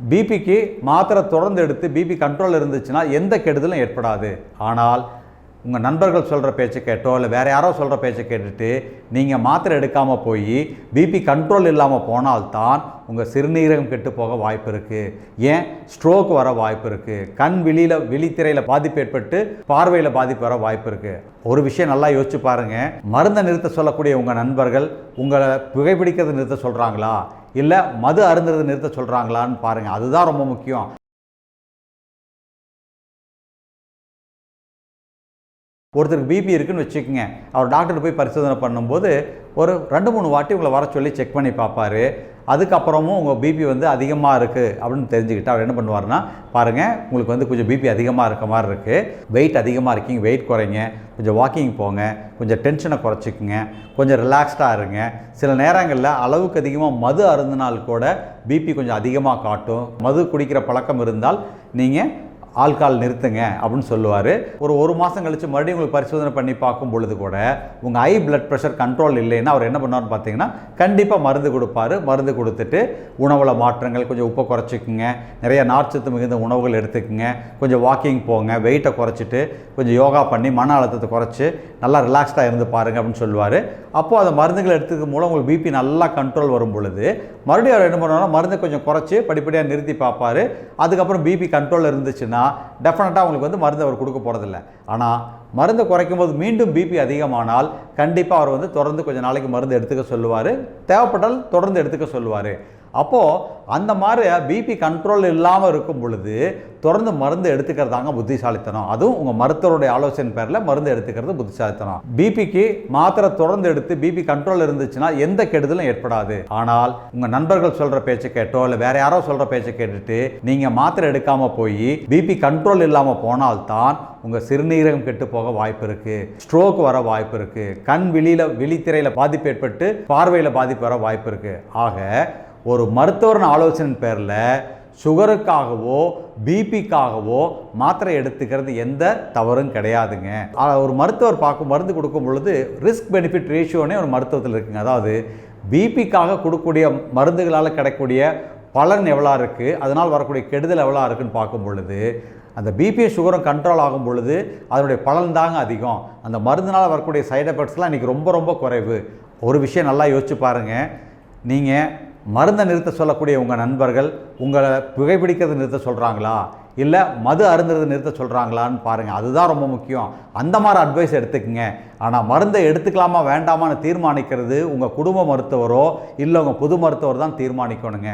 பிபிக்கு மாத்திரை தொடர்ந்து எடுத்து பிபி கண்ட்ரோல் இருந்துச்சுன்னா எந்த கெடுதலும் ஏற்படாது. ஆனால் உங்கள் நண்பர்கள் சொல்கிற பேச்சை கேட்டோ இல்லை வேறு யாரோ சொல்கிற பேச்சை கேட்டுட்டு நீங்கள் மாத்திரை எடுக்காமல் போய் பிபி கண்ட்ரோல் இல்லாமல் போனால்தான் உங்கள் சிறுநீரகம் கெட்டு போக வாய்ப்பு இருக்குது. ஏன் ஸ்ட்ரோக் வர வாய்ப்பு இருக்குது. கண் விழித்திரையில் பாதிப்பு ஏற்பட்டு பார்வையில் பாதிப்பு வர வாய்ப்பு இருக்குது. ஒரு விஷயம் நல்லா யோசிச்சு பாருங்கள். மருந்தை நிறுத்த சொல்லக்கூடிய உங்கள் நண்பர்கள் உங்களை புகைப்பிடிக்கிறத நிறுத்த சொல்கிறாங்களா இல்லை மது அருந்துறதை நிறுத்த சொல்கிறாங்களான்னு பாருங்கள். அதுதான் ரொம்ப முக்கியம். ஒருத்தருக்கு பிபி இருக்குன்னு வச்சுக்கோங்க. அவர் டாக்டர் போய் பரிசோதனை பண்ணும்போது ஒரு 2-3 வாட்டி உங்களை வர சொல்லி செக் பண்ணி பார்ப்பார். அதுக்கப்புறமும் உங்கள் பிபி அதிகமாக இருக்குது அப்படின்னு தெரிஞ்சுக்கிட்டு அவர் என்ன பண்ணுவார்னா, பாருங்கள் உங்களுக்கு கொஞ்சம் பிபி அதிகமாக இருக்க மாதிரி இருக்குது, வெயிட் அதிகமாக இருக்கீங்க, வெயிட் குறைங்க, கொஞ்சம் வாக்கிங் போங்க, கொஞ்சம் டென்ஷனை குறைச்சிக்குங்க, கொஞ்சம் ரிலாக்ஸ்டாக இருங்க. சில நேரங்களில் அளவுக்கு அதிகமாக மது அருந்தினால் கூட பிபி கொஞ்சம் அதிகமாக காட்டும். மது குடிக்கிற பழக்கம் இருந்தால் நீங்கள் ஆல்கால் நிறுத்துங்க அப்படின்னு சொல்லுவார். ஒரு மாதம் கழித்து மறுபடியும் உங்களுக்கு பரிசோதனை பண்ணி பார்க்கும் பொழுது கூட உங்கள் ஹை பிளட் ப்ரெஷர் கண்ட்ரோல் இல்லைன்னா அவர் என்ன பண்ணுவார்னு பார்த்தீங்கன்னா கண்டிப்பாக மருந்து கொடுப்பார். மருந்து கொடுத்துட்டு உணவில் மாற்றங்கள், கொஞ்சம் உப்பை குறைச்சிக்குங்க, நிறைய நார்ச்சத்து மிகுந்த உணவுகள் எடுத்துக்குங்க, கொஞ்சம் வாக்கிங் போங்க, வெயிட்டை குறைச்சிட்டு கொஞ்சம் யோகா பண்ணி மன அழுத்தத்தை குறைச்சி நல்லா ரிலாக்ஸ்டாக இருந்து பாருங்கள் அப்படின்னு சொல்லுவார். அப்போது அந்த மருந்துகளை எடுத்துக்கும் மூலம் உங்களுக்கு பிபி நல்லா கண்ட்ரோல் வரும் பொழுது மறுபடியும் அவர் என்ன பண்ணுவார்னா மருந்தை கொஞ்சம் குறைச்சி படிப்படியாக நிறுத்தி பார்ப்பார். அதுக்கப்புறம் பிபி கண்ட்ரோல் இருந்துச்சுன்னா டெஃபினட்டாக உங்களுக்கு மருந்து அவர் கொடுக்க போகிறதில்ல. ஆனால் மருந்தை குறைக்கும் போது மீண்டும் பிபி அதிகமானால் கண்டிப்பாக அவர் தொடர்ந்து கொஞ்சம் நாளைக்கு மருந்து எடுத்துக்க சொல்லுவார். தேவைப்பட்டால் தொடர்ந்து எடுத்துக்க சொல்லுவார். அப்போது அந்த மாதிரி பிபி கண்ட்ரோல் இல்லாமல் இருக்கும் பொழுது தொடர்ந்து மருந்து எடுத்துக்கிறதாங்க புத்திசாலித்தனம். அதுவும் உங்கள் மருத்துவருடைய ஆலோசனை பேரில் மருந்து எடுத்துக்கிறது புத்திசாலித்தனம். பிபிக்கு மாத்திரை தொடர்ந்து எடுத்து பிபி கண்ட்ரோல் இருந்துச்சுன்னா எந்த கெடுதலும் ஏற்படாது. ஆனால் உங்கள் நண்பர்கள் சொல்கிற பேச்சை கேட்டோ இல்லை வேறு யாரோ சொல்கிற பேச்சை கேட்டுட்டு நீங்கள் மாத்திரை எடுக்காமல் போய் பிபி கண்ட்ரோல் இல்லாமல் போனால்தான் உங்கள் சிறுநீரகம் கெட்டு போக வாய்ப்பு இருக்குது, ஸ்ட்ரோக் வர வாய்ப்பு இருக்குது, கண் விழித்திரையில் பாதிப்பு ஏற்பட்டு பார்வையில் பாதிப்பு வர வாய்ப்பு இருக்குது. ஆக ஒரு மருத்துவரின் ஆலோசனை பேரில் சுகருக்காகவோ பிபிக்காகவோ மாத்திரை எடுத்துக்கிறது எந்த தவறும் கிடையாதுங்க. ஒரு மருத்துவர் மருந்து கொடுக்கும் பொழுது ரிஸ்க் பெனிஃபிட் ரேஷியோனே ஒரு மருத்துவத்தில் இருக்குங்க. அதாவது பிபிக்காக கொடுக்கக்கூடிய மருந்துகளால் கிடைக்கக்கூடிய பலன் எவ்வளோ இருக்குது, அதனால் வரக்கூடிய கெடுதல் எவ்வளோ இருக்குன்னு பார்க்கும் பொழுது அந்த பிபி சுகரும் கண்ட்ரோல் ஆகும் பொழுது அதனுடைய பலன் தாங்க அதிகம். அந்த மருந்தினால் வரக்கூடிய சைடு எஃபெக்ட்ஸ்லாம் இன்றைக்கி ரொம்ப ரொம்ப குறைவு. ஒரு விஷயம் நல்லா யோசிச்சு பாருங்கள். நீங்கள் மருந்தை நிறுத்த சொல்லக்கூடிய உங்கள் நண்பர்கள் உங்களை புகைப்பிடிக்கிறத நிறுத்த சொல்கிறாங்களா இல்லை மது அருந்துறதை நிறுத்த சொல்கிறாங்களான்னு பாருங்கள். அதுதான் ரொம்ப முக்கியம். அந்த மாதிரி அட்வைஸ் எடுத்துக்கங்க. ஆனால் மருந்தை எடுத்துக்கலாமா வேண்டாமான்னு தீர்மானிக்கிறது உங்கள் குடும்ப மருத்துவரோ இல்லை உங்கள் பொது மருத்துவர் தான் தீர்மானிக்கணுங்க.